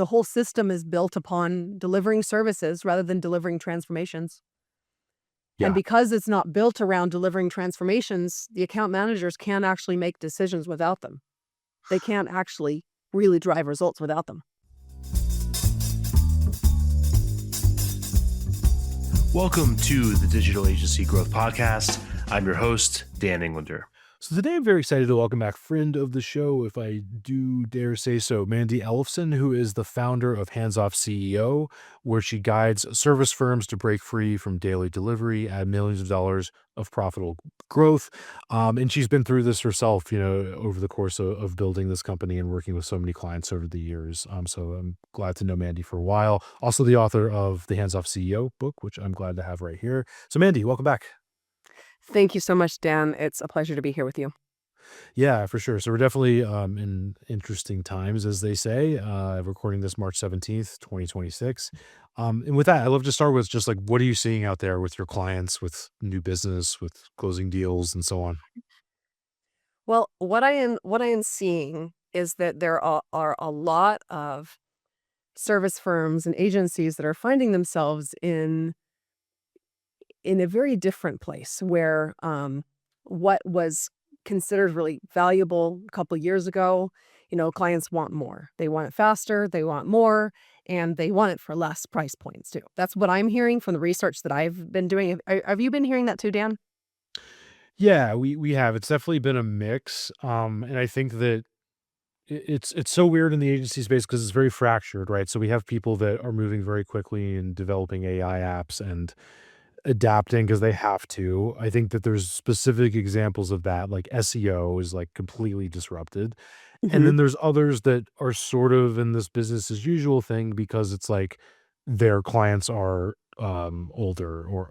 the whole system is built upon delivering services rather than delivering transformations. And Yeah. because it's not built around delivering transformations, the account managers can't actually make decisions without them. They can't actually really drive results without them. Welcome to the Digital Agency Growth Podcast. I'm your host, Dan Englander. So today I'm very excited to welcome back friend of the show, if I do dare say so, Mandi Ellefson, who is the founder of Hands Off CEO, where she guides service firms to break free from daily delivery, add millions of dollars of profitable growth. And she's been through this herself, over the course of building this company and working with so many clients over the years. So I'm glad to know Mandi for a while. Also the author of the Hands Off CEO book, which I'm glad to have right here. So Mandi, welcome back. Thank you so much, Dan. It's a pleasure to be here with you. Yeah, for sure. So we're definitely in interesting times, as they say. Recording this March 17th, 2026. And with that, I'd love to start with just like, what are you seeing out there with your clients, with new business, with closing deals, and so on? Well, what I am seeing is that there are a lot of service firms and agencies that are finding themselves in a very different place where what was considered really valuable a couple years ago, clients want more. They want it faster, they want more, and they want it for less price points too. That's what I'm hearing from the research that I've been doing. Have you been hearing that too, Dan? Yeah, we have. It's definitely been a mix. And I think that it's so weird in the agency space because it's very fractured, right? So we have people that are moving very quickly and developing AI apps and adapting because they have to. I think that there's specific examples of that, like SEO is like completely disrupted. And Hmm. then there's others that are sort of in this business as usual thing because it's like their clients are older or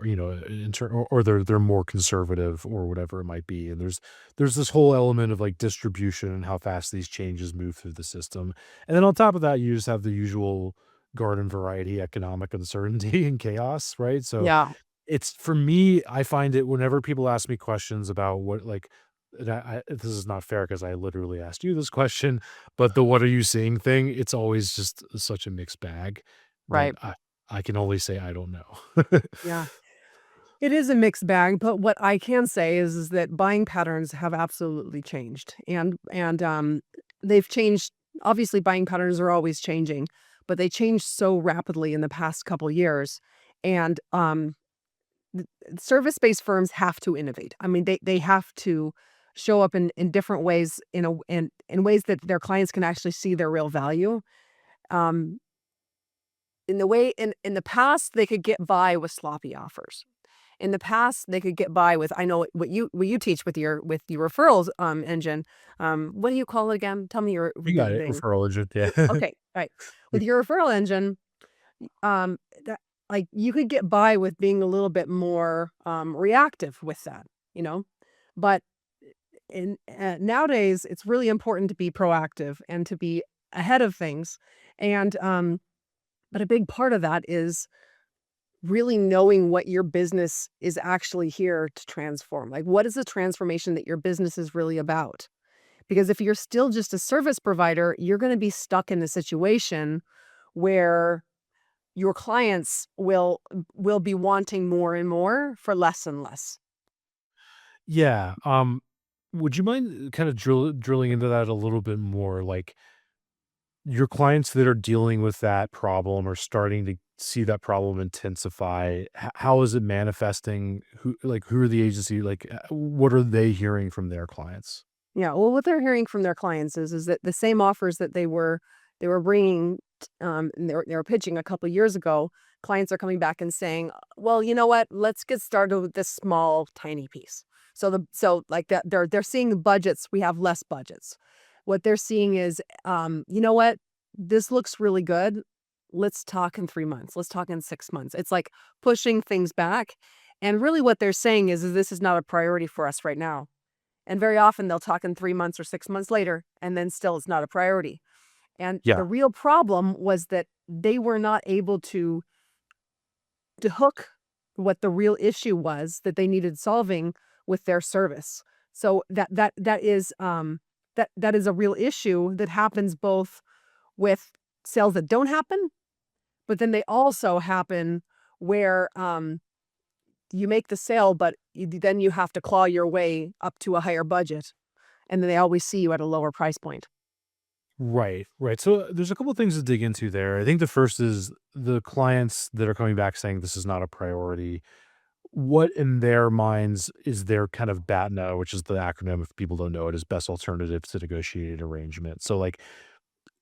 or they're more conservative or whatever it might be. And there's this whole element of like distribution and how fast these changes move through the system. And then on top of that, you just have the usual garden variety economic uncertainty and chaos, right? So Yeah. it's for me, I find it whenever people ask me questions about what like and this is not fair because I literally asked you this question, but the "what are you seeing" thing, it's always just such a mixed bag that Right. I can only say I don't know. Yeah. It is a mixed bag, but what I can say is that buying patterns have absolutely changed, and they've changed. Obviously, buying patterns are always changing, but they changed so rapidly in the past couple years, and service-based firms have to innovate. I mean, they have to show up in different ways, in ways that their clients can actually see their real value. Um, in the past, they could get by with sloppy offers. In the past, they could get by with, I know what you teach with your referrals engine. What do you call it again? Tell me your You got it, the referral agent, yeah. okay, right. With your referral engine, that like you could get by with being a little bit more reactive with that, you know. But in nowadays, it's really important to be proactive and to be ahead of things. And but a big part of that is really knowing what your business is actually here to transform. Like, what is the transformation that your business is really about? Because if you're still just a service provider, you're going to be stuck in a situation where your clients will be wanting more and more for less and less. Yeah, would you mind kind of drilling into that a little bit more? Like, your clients that are dealing with that problem or starting to see that problem intensify, how is it manifesting? Who are the agency? Like, what are they hearing from their clients? Yeah, well, what they're hearing from their clients is that the same offers that they were bringing, and they were pitching a couple years ago, clients are coming back and saying, "Well, you know what? Let's get started with this small, tiny piece." So like that, they're seeing the budgets. We have less budgets. What they're seeing is, you know what? This looks really good. Let's talk in 3 months. Let's talk in 6 months. It's like pushing things back, and really, what they're saying is this is not a priority for us right now. And very often they'll talk in 3 months or 6 months later, and then still it's not a priority. And Yeah. the real problem was that they were not able to hook what the real issue was that they needed solving with their service. So that is a real issue that happens both with sales that don't happen, but then they also happen where you make the sale, but then you have to claw your way up to a higher budget, and then they always see you at a lower price point. Right, right. So there's a couple things to dig into there. I think the first is the clients that are coming back saying this is not a priority. What in their minds is their kind of BATNA, which is the acronym, if people don't know it, is best alternative to negotiated arrangement. So like,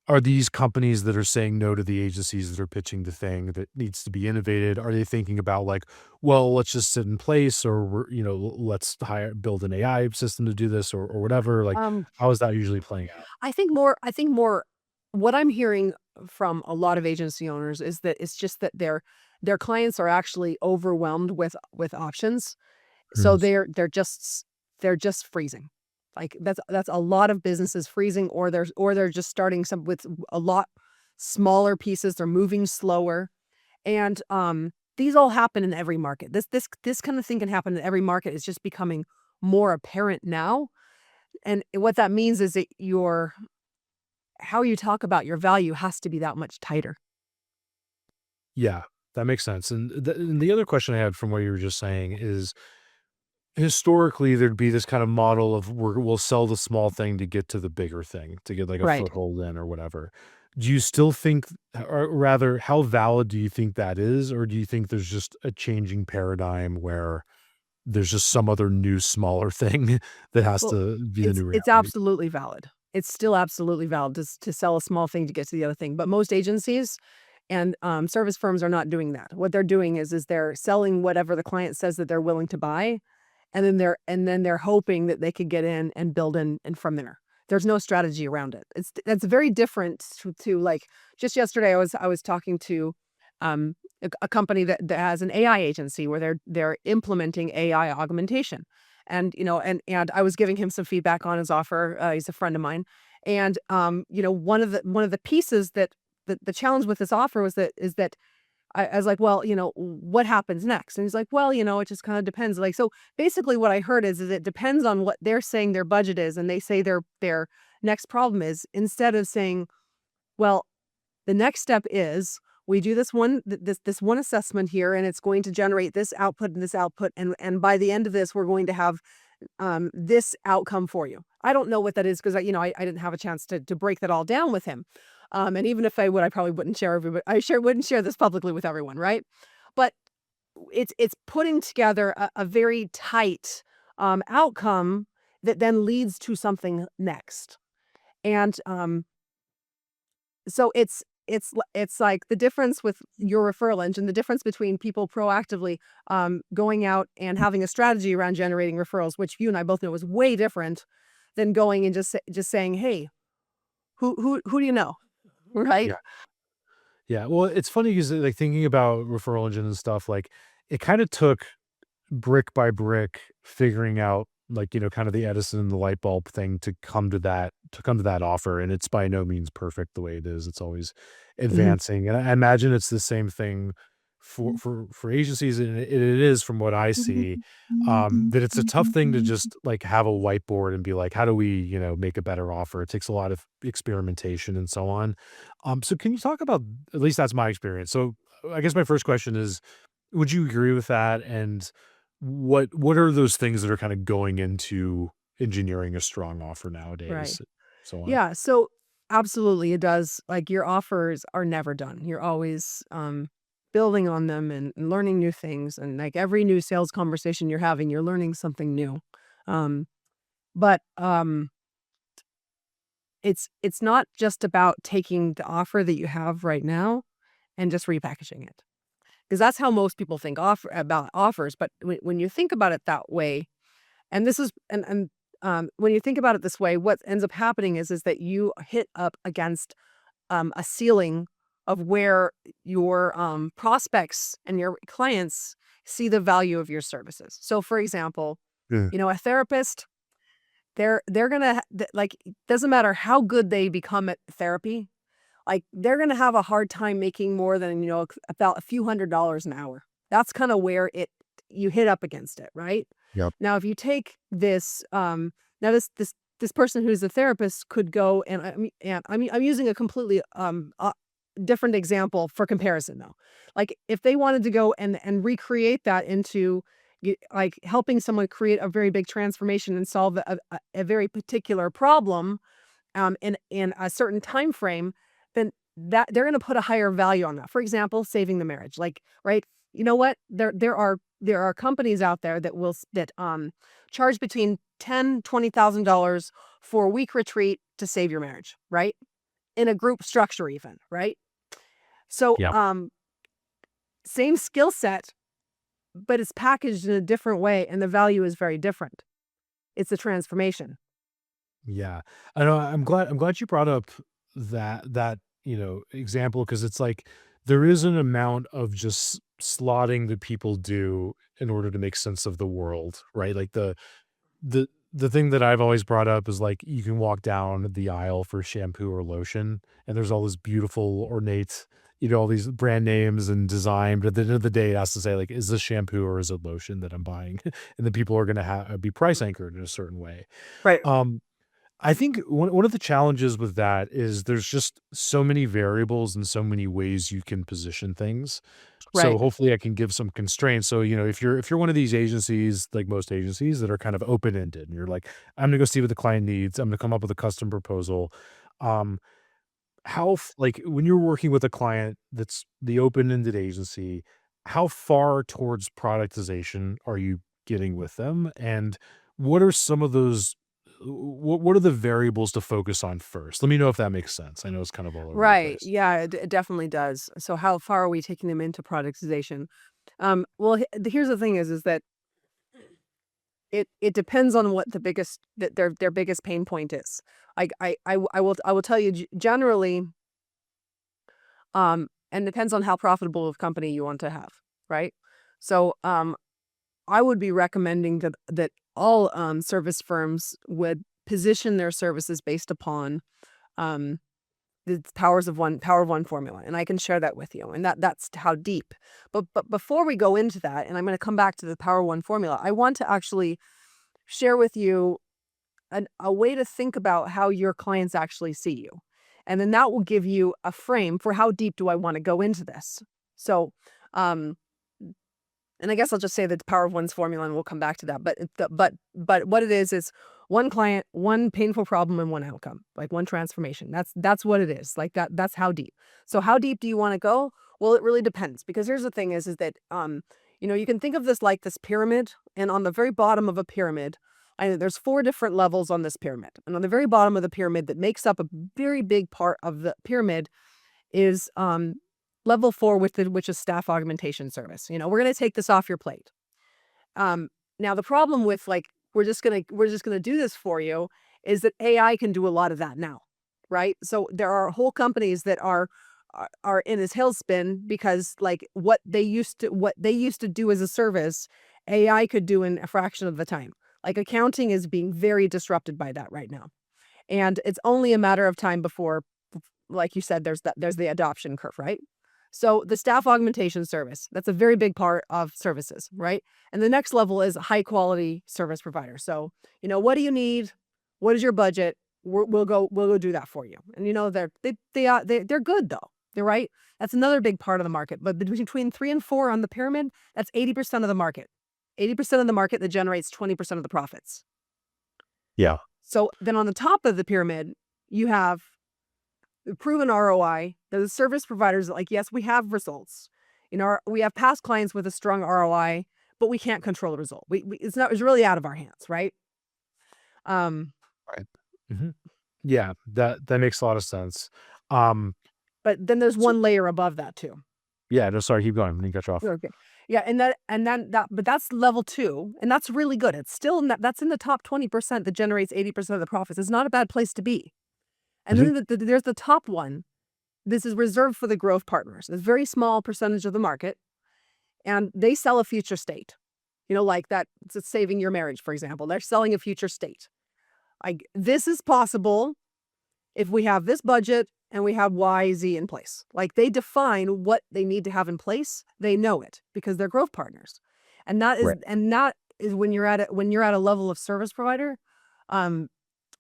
are these companies that are saying no to the agencies that are pitching the thing that needs to be innovated? Are they thinking about like, well, let's just sit in place, or let's build an AI system to do this, or whatever? Like, Um, how is that usually playing out? I think more what I'm hearing from a lot of agency owners is that it's just that their clients are actually overwhelmed with options. So Mm. they're just freezing. Like that's a lot of businesses freezing, or they're just starting some with a lot smaller pieces. They're moving slower. And these all happen in every market. This kind of thing can happen in every market. It's just becoming more apparent now. And what that means is that your how you talk about your value has to be that much tighter. Yeah, that makes sense. And the other question I had from what you were just saying is historically there'd be this kind of model of we'll sell the small thing to get to the bigger thing, to get like a Right. foothold in or whatever. Do you still think, or rather, how valid do you think that is? Or do you think there's just a changing paradigm where there's just some other new, smaller thing that has Well, to be the it's new it's reality? absolutely valid. It's still absolutely valid to sell a small thing to get to the other thing. But most agencies and service firms are not doing that. What they're doing is they're selling whatever the client says that they're willing to buy, and then they're hoping that they could get in and build in and from there. There's no strategy around it. That's very different to like just yesterday I was talking to a company that has an AI agency where they're implementing AI augmentation. And and I was giving him some feedback on his offer. He's a friend of mine. And one of the pieces that the challenge with this offer is that I was like, "Well, what happens next?" And he's like, "Well, it just kind of depends." Like, so basically what I heard is it depends on what they're saying their budget is, and they say their next problem is, instead of saying, "Well, the next step is we do this one assessment here, and it's going to generate this output and this output, and by the end of this, we're going to have this outcome for you." I don't know what that is because I didn't have a chance to break that all down with him. And even if I would, I probably wouldn't share everybody. Wouldn't share this publicly with everyone, right? But it's putting together a very tight outcome that then leads to something next. And so it's like the difference with your referral engine, the difference between people proactively going out and having a strategy around generating referrals, which you and I both know is way different than going and just saying, "Hey, who do you know?" Right? Yeah. Yeah. Well, it's funny because like thinking about referral engine and stuff, like it kind of took brick by brick figuring out like kind of the Edison and the light bulb thing to come to that offer, and it's by no means perfect the way it is. It's always Mhm. advancing, and I imagine it's the same thing for agencies, and it is from what I see, that it's a tough thing to just like have a whiteboard and be like, how do we make a better offer? It takes a lot of experimentation and so on. So can you talk about, at least that's my experience. So I guess my first question is, would you agree with that? And what are those things that are kind of going into engineering a strong offer Right. nowadays? So on. Yeah, so absolutely it does. Like your offers are never done. You're always building on them and learning new things, and like every new sales conversation you're having, you're learning something new. Um but it's not just about taking the offer that you have right now and just repackaging it. Because that's how most people think about offers, but when you think about it that way, and this is and when you think about it this way, what ends up happening is that you hit up against a ceiling of where your prospects and your clients see the value of your services. So, for example, Yeah. a therapist, they're gonna like, doesn't matter how good they become at therapy, like they're gonna have a hard time making more than about a few $100s an hour. That's kind of where you hit up against it, right? Yep. Now, if you take this, now this person who's a therapist could go and I'm using a completely different example for comparison though. Like if they wanted to go and recreate that into like helping someone create a very big transformation and solve a very particular problem in a certain time frame, then that they're going to put a higher value on that. For example, saving the marriage. Like, right? You know what? There are companies out there that charge between $10,000-$20,000 for a week retreat to save your marriage, right? In a group structure even, right? So Yeah. same skill set, but it's packaged in a different way and the value is very different. It's a transformation. Yeah. I know I'm glad you brought up that, example, because it's like there is an amount of just slotting that people do in order to make sense of the world, right? Like the thing that I've always brought up is like you can walk down the aisle for shampoo or lotion and there's all this beautiful ornate, all these brand names and design, but at the end of the day it has to say like, is this shampoo or is it lotion that I'm buying? And then people are going to be price anchored in a certain way. Right. Um I think one of the challenges with that is there's just so many variables and so many ways you can position things. So Right. hopefully I can give some constraints. So, if you're one of these agencies, like most agencies that are kind of open-ended and you're like, I'm gonna go see what the client needs, I'm gonna come up with a custom proposal. Um, like when you're working with a client that's the open-ended agency, how far towards productization are you getting with them? And what are some of those what are the variables to focus on first? Let me know if that makes sense. I know it's kind of all over the Right. place. Yeah, it definitely does. So how far are we taking them into productization? Well, here's the thing is that it depends on what their biggest pain point is. I will tell you generally, and depends on how profitable of company you want to have, right? So I would be recommending that all service firms would position their services based upon um, the power of one formula, and I can share that with you. And that's how deep. But before we go into that, and I'm going to come back to the power of one formula, I want to actually share with you a way to think about how your clients actually see you, and then that will give you a frame for how deep do I want to go into this. So, um, and I guess I'll just say the power of one's formula, and we'll come back to that. But what it is one client, one painful problem, and one outcome, like one transformation. That's what it is. Like that. That's how deep. So how deep do you want to go? Well, it really depends because here's the thing: is that you can think of this like this pyramid, and on the very bottom of a pyramid, there's 4 different levels on this pyramid, and on the very bottom of the pyramid that makes up a very big part of the pyramid is level 4, which is staff augmentation service. We're going to take this off your plate. Now the problem with like we're just gonna do this for you is that AI can do a lot of that now, right? So there are whole companies that are in this tailspin because like what they used to do as a service, AI could do in a fraction of the time. Like accounting is being very disrupted by that right now, and it's only a matter of time before, like you said, there's the adoption curve, right? So the staff augmentation service, that's a very big part of services, right? And the next level is a high quality service provider. So, what do you need? What is your budget? We'll go do that for you. And they're good though. They're right. That's another big part of the market. But between 3 and 4 on the pyramid, that's 80% of the market. 80% of the market that generates 20% of the profits. Yeah. So then on the top of the pyramid, you have proven ROI. The service providers like, yes, we have results. We have past clients with a strong ROI, but we can't control the result. It's really out of our hands, right? Um, Right. Mhm. Yeah, that makes a lot of sense. Um, but then there's so one layer above that too. yeah, no, sorry, keep going. Let me cut you off. Okay. Yeah, but that's level 2, and that's really good. It's still that's in the top 20% that generates 80% of the profits. It's not a bad place to be. And Mhm. then there's the top one. This is reserved for the growth partners. It's a very small percentage of the market, and they sell a future state. Like that, it's saving your marriage, for example. They're selling a future state. This is possible if we have this budget and we have Y, Z in place. Like they define what they need to have in place. They know it because they're growth partners. And that is Right. and that is when you're at a level of service provider, um,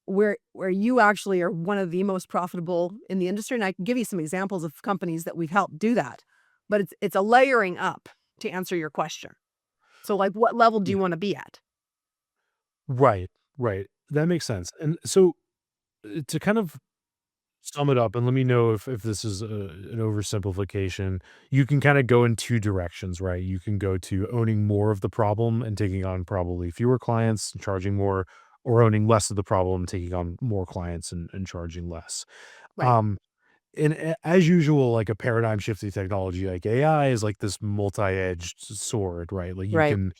where you actually are one of the most profitable in the industry. And I can give you some examples of companies that we've helped do that. But it's a layering up to answer your question. So like what level do Yeah. you want to be at? Right, right. That makes sense. And so, to kind of sum it up, and let me know if this is an oversimplification. You can kind of go in two directions, right? You can go to owning more of the problem and taking on probably fewer clients and charging more, or owning less of the problem, taking on more clients and charging less. Right. Um, and as usual, like a paradigm shifting technology like AI is like this multi-edged sword, right? Like you Right. can,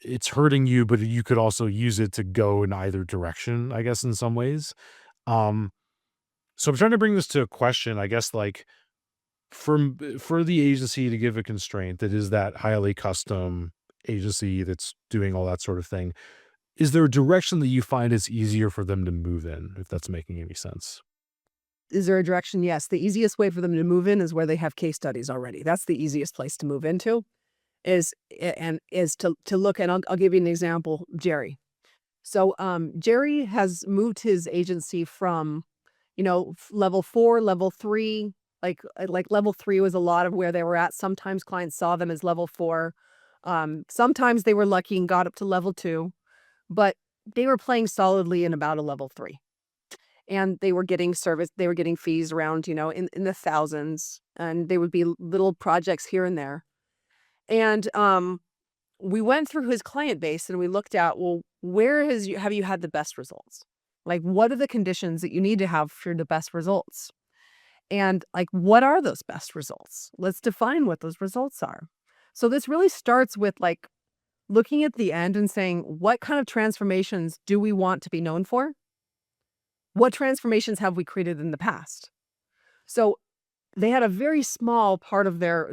it's hurting you, but you could also use it to go in either direction, I guess, in some ways. Um, so I'm trying to bring this to a question, I guess, like for the agency to give a constraint that is that highly custom agency that's doing all that sort of thing. Is there a direction that you find it's easier for them to move in, if that's making any sense? Is there a direction? Yes. The easiest way for them to move in is where they have case studies already. That's the easiest place to move into is to look. And I'll give you an example, Jerry. So Jerry has moved his agency from, level 4, level 3, like level 3 was a lot of where they were at. Sometimes clients saw them as level 4. Sometimes they were lucky and got up to level 2, but they were playing solidly in about a level 3. And they were getting they were getting fees around, in the thousands, and they would be little projects here and there. And we went through his client base and we looked at, well, where have you had the best results? Like, what are the conditions that you need to have for the best results? And like, what are those best results? Let's define what those results are. So this really starts with like looking at the end and saying, what kind of transformations do we want to be known for? What transformations have we created in the past? So they had a very small part of their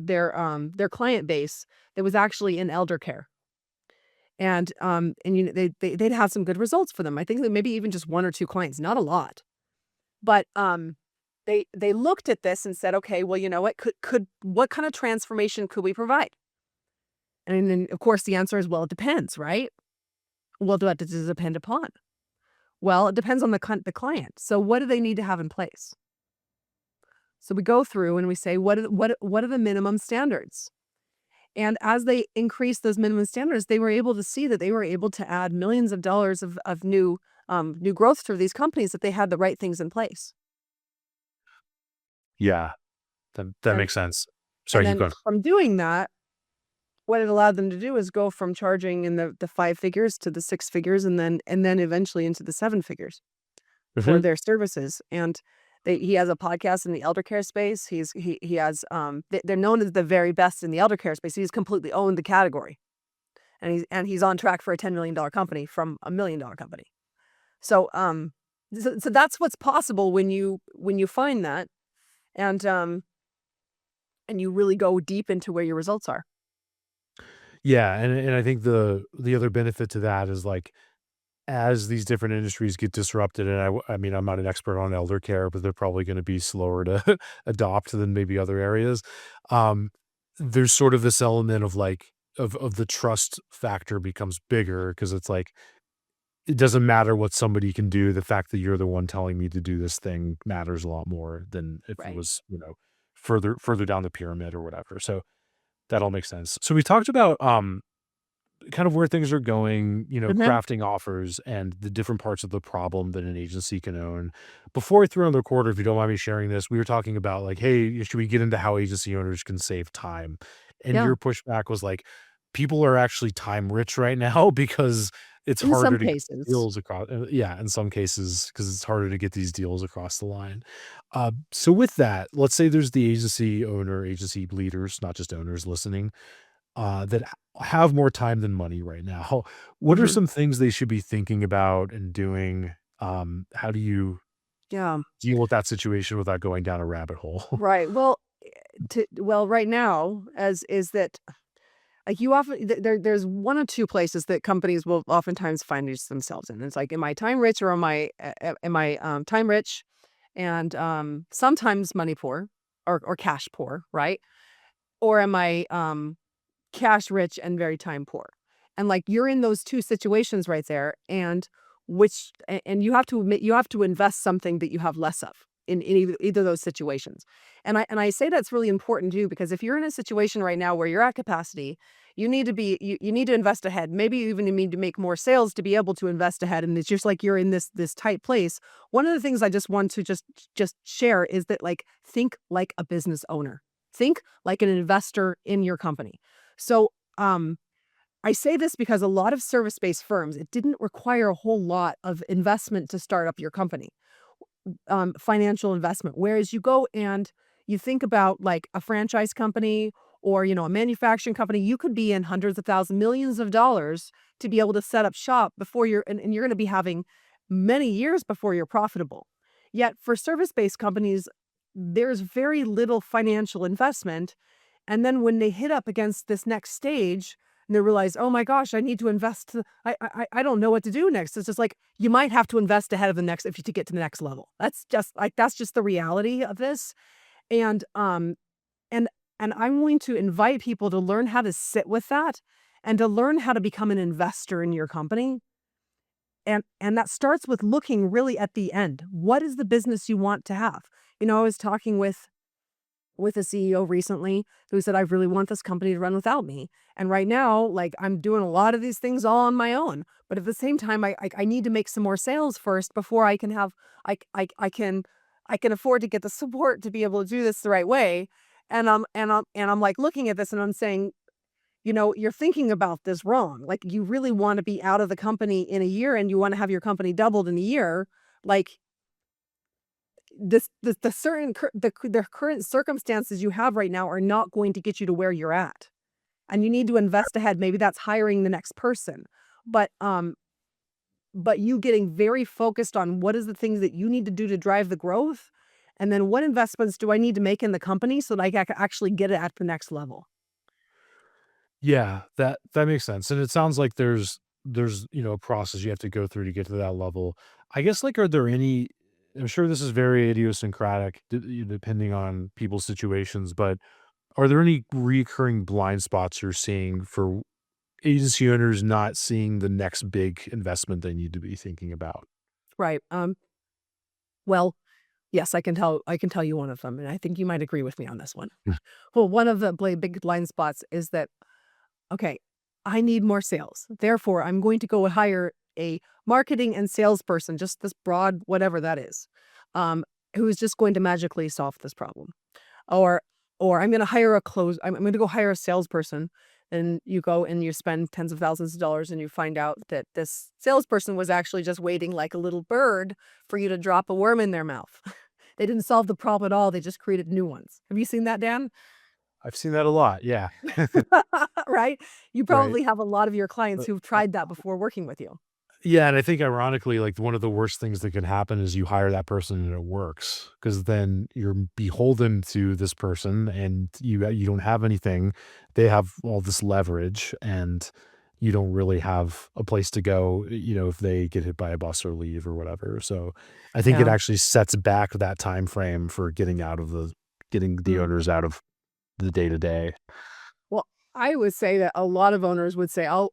client base that was actually in elder care. And they'd have some good results for them. I think that maybe even just 1 or 2 clients, not a lot. But, they looked at this and said, "Okay, well, you know what? What kind of transformation could we provide?" And then, of course, the answer is, "Well, it depends," right? Well, what does it depend upon? Well, it depends on the client. So what do they need to have in place? So we go through and we say, what are the minimum standards? And as they increased those minimum standards, they were able to see that they were able to add millions of dollars of new growth through these companies that they had the right things in place. Yeah, that And makes sense. and Sorry, keep then going. from doing that, what it allowed them to do is go from charging in the 5 figures to the 6 figures and then eventually into the 7 figures for Mhm. their services. And he has a podcast in the elder care space. He has they're known as the very best in the elder care space. He's completely owned the category. And he's on track for a $10 million company from a $1 million company. So so that's what's possible when you find that and and you really go deep into where your results are. Yeah, and I think the other benefit to that is, like, as these different industries get disrupted, and I mean, I'm not an expert on elder care, but they're probably gonna be slower to adopt than maybe other areas. Um, there's sort of this element of, like, of the trust factor becomes bigger because it's like, it doesn't matter what somebody can do, the fact that you're the one telling me to do this thing matters a lot more than if it Right. was, further down the pyramid or whatever, so that all makes sense. So we talked about, kind of where things are going, Hmm. crafting offers and the different parts of the problem that an agency can own. Before I threw on the recorder, if you don't mind me sharing this, we were talking about like, hey, should we get into how agency owners can save time? And Yeah. your pushback was like, people are actually time rich right now because it's In harder some to get cases. deals across. Yeah, in some cases, because it's harder to get these deals across the line. So with that, let's say there's the agency owner, agency leaders, not just owners listening that have more time than money right now. What are Hmm. some things they should be thinking about and doing? How do you Yeah. deal with that situation without going down a rabbit hole? Right. Well, right now, as is that like you often there's 1 or 2 places that companies will oftentimes find themselves in. It's like, am I time rich or am I time rich and sometimes money poor or cash poor, right? Or am I cash rich and very time poor? And like you're in those 2 situations right there. And and you have to invest something that you have less of in either of those situations. And I say that's really important too, because if you're in a situation right now where you're at capacity, you need to invest ahead. Maybe you even need to make more sales to be able to invest ahead. And it's just like you're in this tight place. One of the things I just want to just share is that, like, think like a business owner. Think like an investor in your company. So I say this because a lot of service-based firms, it didn't require a whole lot of investment to start up your company, financial investment. Whereas you go and you think about, like, a franchise company or, a manufacturing company, you could be in hundreds of thousands, millions of dollars to be able to set up shop before and you're going to be having many years before you're profitable. Yet for service-based companies, there's very little financial investment. And then when they hit up against this next stage and they realize, oh my gosh, I need to invest. I don't know what to do next. It's just like, you might have to invest ahead of the next to get to the next level. That's just the reality of this. And and and I'm going to invite people to learn how to sit with that and to learn how to become an investor in your company. And that starts with looking really at the end. What is the business you want to have? I was talking with a CEO recently who said, I really want this company to run without me. And right now, like, I'm doing a lot of these things all on my own. But at the same time, I need to make some more sales first before I can have, I can afford to get the support to be able to do this the right way. And I'm like looking at this and I'm saying, you're thinking about this wrong. Like, you really want to be out of the company in a year and you want to have your company doubled in a year. Like, the current circumstances you have right now are not going to get you to where you're at, and you need to invest ahead. Maybe that's hiring the next person, but you getting very focused on what is the things that you need to do to drive the growth, and then what investments do I need to make in the company so that I can actually get it at the next level. Yeah, that makes sense, and it sounds like there's a process you have to go through to get to that level. I guess, like, are there any I'm sure this is very idiosyncratic depending on people's situations, but are there any recurring blind spots you're seeing for agency owners not seeing the next big investment they need to be thinking about? Right. Well, yes, I can tell you one of them, and I think you might agree with me on this one. Mm. Well, one of the big blind spots is that, okay, I need more sales. Therefore, I'm going to go hire a marketing and salesperson, just this broad, whatever that is, um, who is just going to magically solve this problem. Or, I'm going to hire I'm going to go hire a salesperson. And you go and you spend tens of thousands of dollars and you find out that this salesperson was actually just waiting like a little bird for you to drop a worm in their mouth. They didn't solve the problem at all. They just created new ones. Have you seen that, Dan? I've seen that a lot, yeah. Right? You Right. probably have a lot of your clients Uh, who've uh, tried that before working with you. yeah, and I think ironically, like, one of the worst things that can happen is you hire that person and it works, because then you're beholden to this person and you don't have anything. They have all this leverage and you don't really have a place to go, if they get hit by a bus or leave or whatever. So I think it Yeah. actually sets back that time frame for getting the Mm. owners out of the day to day. Well, I would say that a lot of owners would say, I'll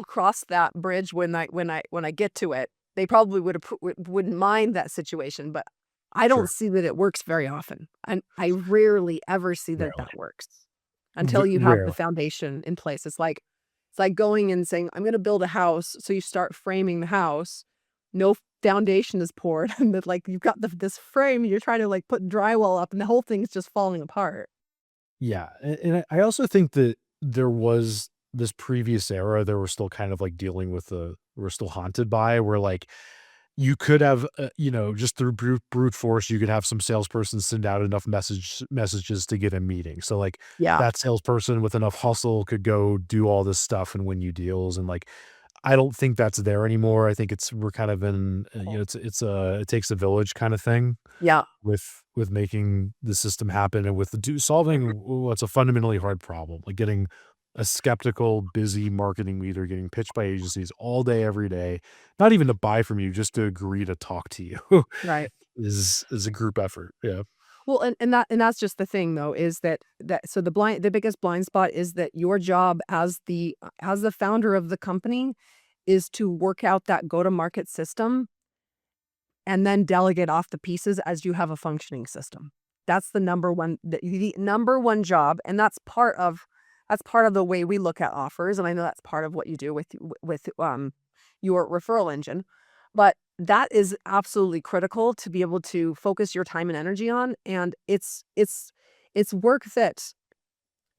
cross that bridge when I get to it." They probably wouldn't mind that situation, but I don't Sure. see that it works very often, and I rarely ever see that Rarely. that works until you have the Rarely. foundation in place. It's like going and saying, "I'm gonna build a house," so you start framing the house. No foundation is poured, and then, like, you've got this frame, you're trying to, like, put drywall up, and the whole thing's just falling apart. Yeah, and I also think that there was this previous era that we're still kind of, like, dealing with we're still haunted by, where, like, you could have, just through brute force, you could have some salesperson send out enough messages to get a meeting. So, like, Yeah. that salesperson with enough hustle could go do all this stuff and win you deals, and, like, I don't think that's there anymore. I think we're kind of in, it's a it takes a village kind of thing Yeah. with making the system happen and with solving what's a fundamentally hard problem, like getting a skeptical, busy marketing leader getting pitched by agencies all day, every day, not even to buy from you, just to agree to talk to you Right. is a group effort. Yeah. Well, and that's just the thing though, is that so the biggest blind spot is that your job as the founder of the company is to work out that go-to-market system and then delegate off the pieces as you have a functioning system. That's the number one job, and that's part of the way we look at offers, and I know that's part of what you do with your referral engine. But that is absolutely critical to be able to focus your time and energy on, and it's work that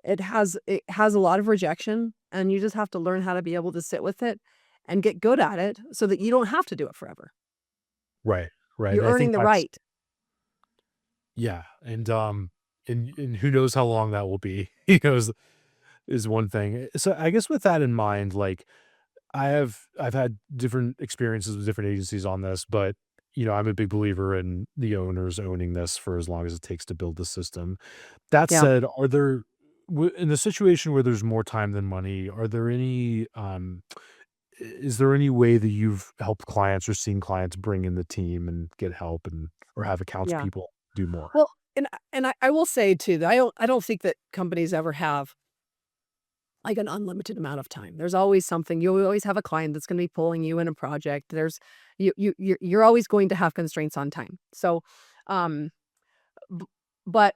it has a lot of rejection, and you just have to learn how to be able to sit with it and get good at it so that you don't have to do it forever. Right, right. You're And I earning think the that's right. yeah, and who knows how long that will be, is one thing. So I guess with that in mind, like I've had different experiences with different agencies on this, but I'm a big believer in the owners owning this for as long as it takes to build the system. That Yeah, said, are there in the situation where there's more time than money, are there any is there any way that you've helped clients or seen clients bring in the team and get help and or have accounts yeah. people do more? Well, and I will say too that I don't think that companies ever have like an unlimited amount of time. There's always something. You always have a client that's going to be pulling you in a project. You're always going to have constraints on time. So, um, b- but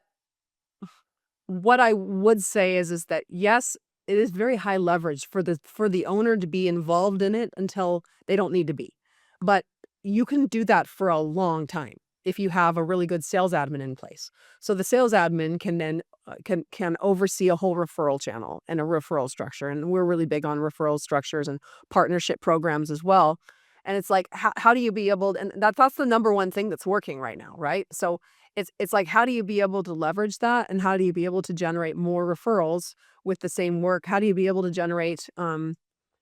what I would say is that yes, it is very high leverage for the owner to be involved in it until they don't need to be. But you can do that for a long time if you have a really good sales admin in place. So the sales admin can then can oversee a whole referral channel and a referral structure. And we're really big on referral structures and partnership programs as well. And it's like how do you be able and that's the number one thing that's working right now, right? So it's like, how do you be able to leverage that, and how do you be able to generate more referrals with the same work? How do you be able to generate,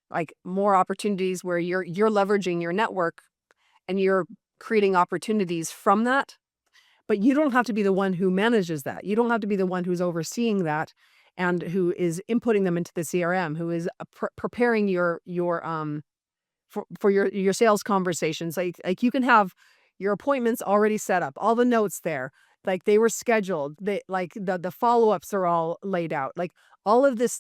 like, more opportunities where you're leveraging your network and you're creating opportunities from that, but you don't have to be the one who manages that. You don't have to be the one who's overseeing that and who is inputting them into the CRM, who is, preparing for your sales conversations. Like you can have your appointments already set up, all the notes there, like they were scheduled. They like the follow-ups are all laid out. Like all of this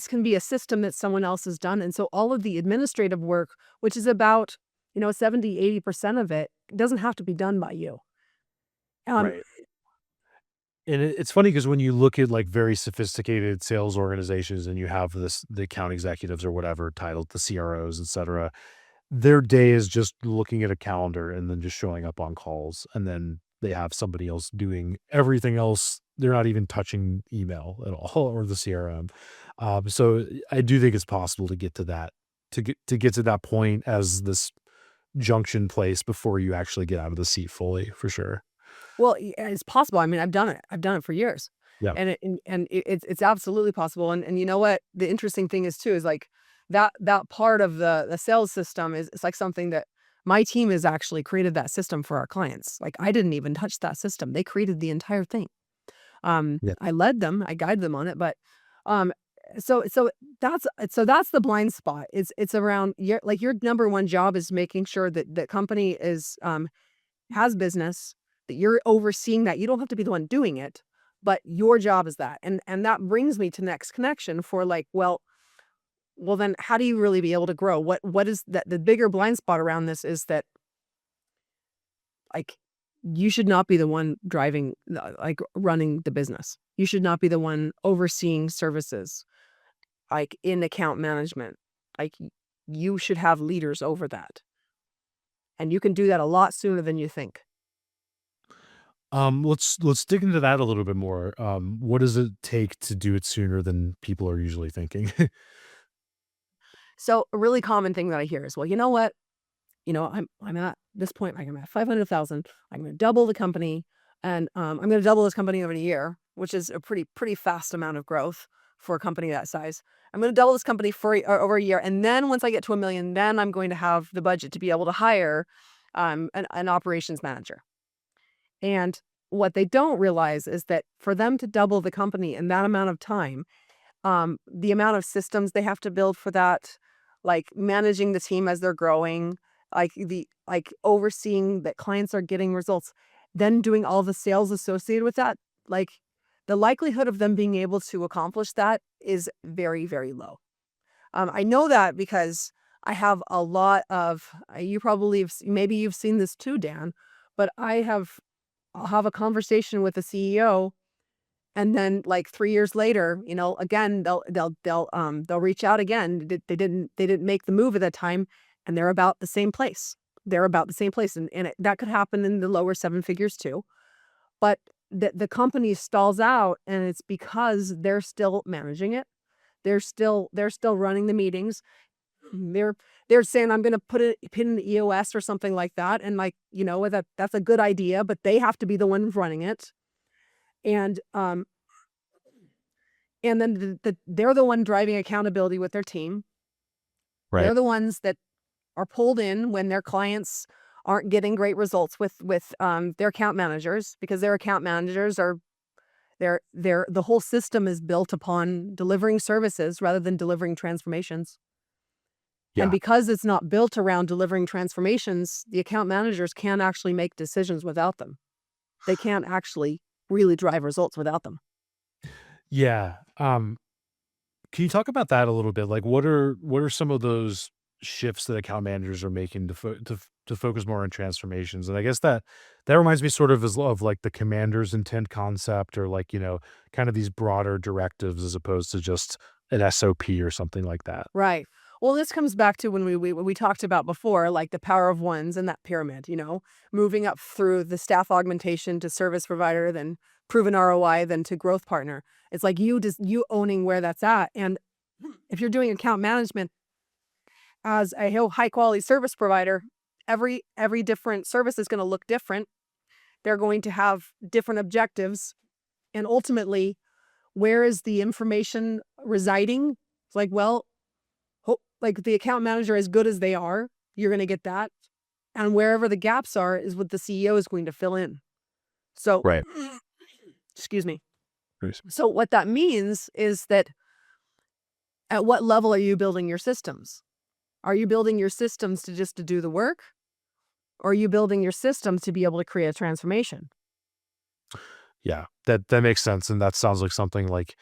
can be a system that someone else has done. And so all of the administrative work, which is about, 70-80% of it, doesn't have to be done by you. Um Right. And it's funny because when you look at like very sophisticated sales organizations and you have the account executives or whatever titled the CROs, et cetera, their day is just looking at a calendar and then just showing up on calls. And then they have somebody else doing everything else. They're not even touching email at all or the CRM. So I do think it's possible to get to that, to get to that point as this junction place before you actually get out of the seat fully, for sure. Well, it's possible. I mean, I've done it. I've done it for years. Yeah. It's absolutely possible. And you know what? The interesting thing is too is like that part of the sales system is it's like something that my team has actually created that system for our clients. Like I didn't even touch that system. They created the entire thing. Yeah. I led them, I guided them on it, but um so that's the blind spot. It's around your number one job is making sure that the company is has business, that you're overseeing that. You don't have to be the one doing it, but your job is that. And that brings me to next connection for like, well then how do you really be able to grow? What is that the bigger blind spot around this is that like you should not be the one driving like running the business. You should not be the one overseeing services like in account management. Like you should have leaders over that. And you can do that a lot sooner than you think. Let's dig into that a little bit more. What does it take to do it sooner than people are usually thinking? So a really common thing that I hear is, well, you know what? I'm at this point, like I'm at 500,000. I'm going to double the company, and I'm going to double this company over a year, which is a pretty fast amount of growth for a company that size. I'm going to double this company for over a year, and then once I get to 1 million, then I'm going to have the budget to be able to hire an operations manager. And what they don't realize is that for them to double the company in that amount of time, the amount of systems they have to build for that, like managing the team as they're growing, like overseeing that clients are getting results, then doing all the sales associated with that, like the likelihood of them being able to accomplish that is very, very low. I know that because I have a lot of, you probably maybe you've seen this too, Dan, but I'll have a conversation with the CEO, and then like 3 years later, again they'll reach out again. They didn't make the move at that time, and they're about the same place. They're about the same place, and that could happen in the lower seven figures too. But the company stalls out, and it's because they're still managing it. They're still running the meetings. They're they're saying, "I'm gonna put a pin in the EOS," or something like that, and, like, that's a good idea, but they have to be the ones running it, and, then they're the one driving accountability with their team. Right. They're the ones that are pulled in when their clients aren't getting great results with their account managers, because their account managers are the whole system is built upon delivering services rather than delivering transformations. And Yeah. because it's not built around delivering transformations, the account managers can't actually make decisions without them. They can't actually really drive results without them. Yeah. Can you talk about that a little bit? Like, what are some of those shifts that account managers are making to focus more on transformations? And I guess that reminds me sort of of like the commander's intent concept, or like kind of these broader directives as opposed to just an SOP or something like that. Right. Well, this comes back to when we talked about before, like the power of ones and that pyramid, moving up through the staff augmentation to service provider, then proven ROI, then to growth partner. It's like you owning where that's at. And if you're doing account management as a high quality service provider, every different service is going to look different. They're going to have different objectives, and ultimately, where is the information residing? It's like, well, like the account manager, as good as they are, you're going to get that. And wherever the gaps are is what the CEO is going to fill in. So, Right. excuse me. Nice. So what that means is that at what level are you building your systems? Are you building your systems to do the work? Or are you building your systems to be able to create a transformation? Yeah. That makes sense, and that sounds like something like,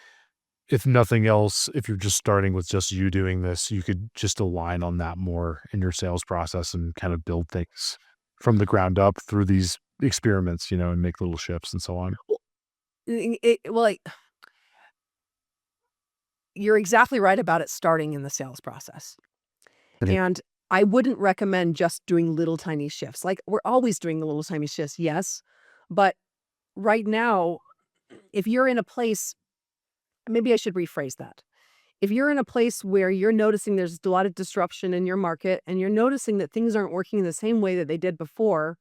if nothing else, if you're just starting with just you doing this, you could just align on that more in your sales process and kind of build things from the ground up through these experiments, and make little shifts and so on. Well, like, you're exactly right about it starting in the sales process. Mhm. And I wouldn't recommend just doing little tiny shifts. Like, we're always doing the little tiny shifts, yes. But right now, if you're in a place, maybe I should rephrase that. If you're in a place where you're noticing there's a lot of disruption in your market, and you're noticing that things aren't working the same way that they did before,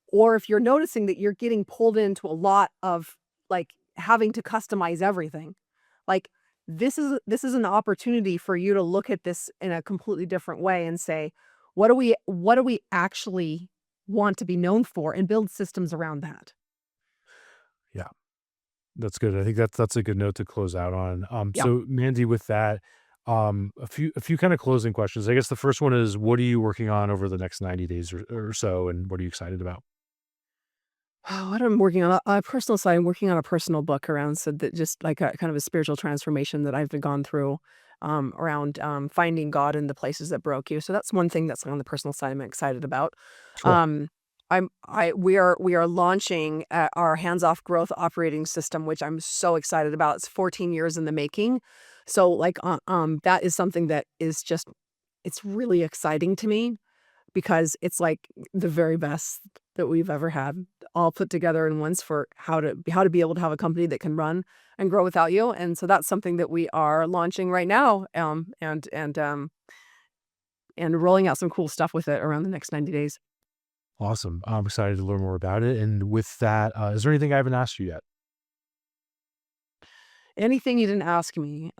or if you're noticing that you're getting pulled into a lot of like having to customize everything, like this is an opportunity for you to look at this in a completely different way and say, what do we actually want to be known for, and build systems around that. Yeah, that's good. I think that's a good note to close out on. Yeah. So Mandy, with that, a few kind of closing questions. I guess the first one is, what are you working on over the next 90 days or so, and what are you excited about? What I'm working on a personal side, I'm working on a personal book around, so that just like a kind of a spiritual transformation that I've gone through, around finding God in the places that broke you. So that's one thing that's on the personal side I'm excited about. Cool. Um, we are launching our hands off growth operating system, which I'm so excited about. It's 14 years in the making. So like that is something that is just, it's really exciting to me, because it's like the very best that we've ever had, all put together in once, for how to be able to have a company that can run and grow without you. And so that's something that we are launching right now, and rolling out some cool stuff with it around the next 90 days. Awesome. I'm excited to learn more about it. And with that, is there anything I haven't asked you yet? Anything you didn't ask me?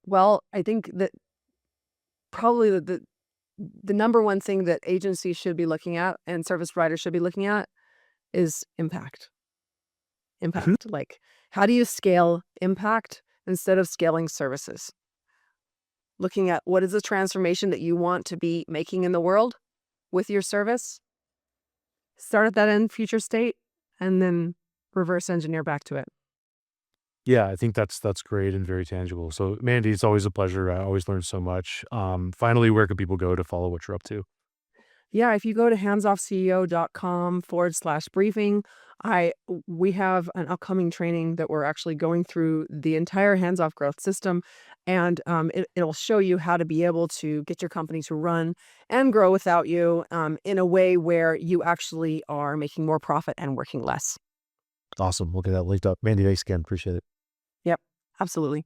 Well, I think that probably the number one thing that agencies should be looking at and service providers should be looking at is impact. Mhm. Impact. Like, how do you scale impact instead of scaling services? Looking at what is the transformation that you want to be making in the world with your service, start at that end future state, and then reverse engineer back to it. Yeah, I think that's great and very tangible. So, Mandy, it's always a pleasure. I always learn so much. Finally, where can people go to follow what you're up to? Yeah, if you go to handsoffceo.com/briefing, we have an upcoming training that we're actually going through the entire hands-off growth system, and it'll show you how to be able to get your company to run and grow without you, in a way where you actually are making more profit and working less. Awesome. We'll get that linked up. Mandy, thanks again. Appreciate it. Yep, absolutely.